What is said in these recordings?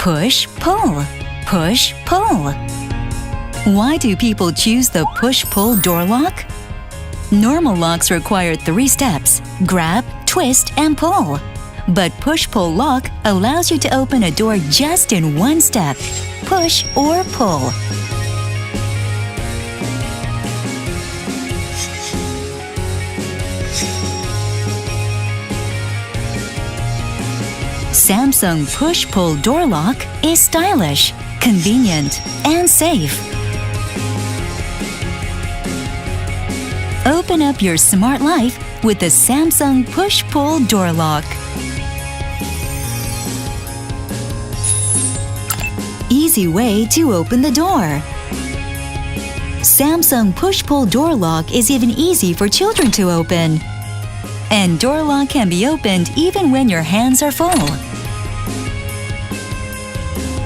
Push-pull, push-pull. Why do people choose the push-pull door lock? Normal locks require 3 steps: grab, twist, and pull. But push-pull lock allows you to open a door just in 1 step: push or pull. Samsung push-pull door lock is stylish, convenient, and safe. Open up your smart life with the Samsung push-pull door lock. Easy way to open the door. Samsung push-pull door lock is even easy for children to open. And door lock can be opened even when your hands are full.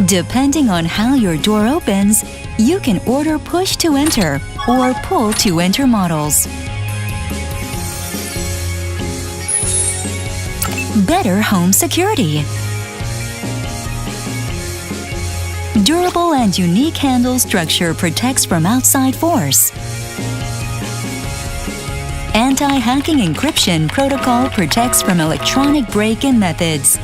Depending on how your door opens, you can order push to enter or pull to enter models. Better home security. Durable and unique handle structure protects from outside force. Anti-hacking encryption protocol protects from electronic break-in methods.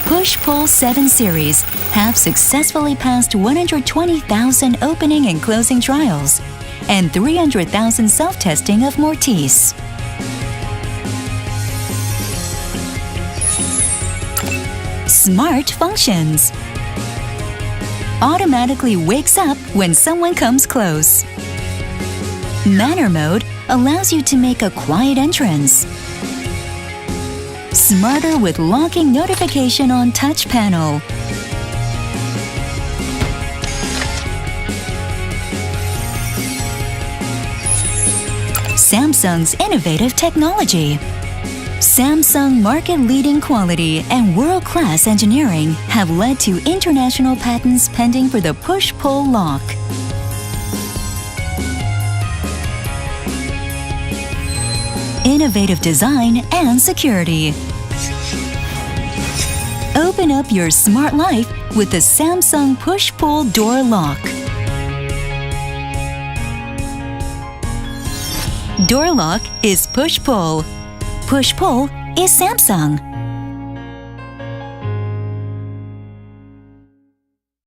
Push-Pull 7 series have successfully passed 120,000 opening and closing trials and 300,000 self-testing of Mortise. Smart functions. Automatically wakes up when someone comes close. Manner mode allows you to make a quiet entrance. Smarter with locking notification on touch panel. Samsung's innovative technology. Samsung market-leading quality and world-class engineering have led to international patents pending for the push-pull lock. Innovative design and security. Open up your smart life with the Samsung push-pull door lock. Door lock is push-pull. Push-pull is Samsung.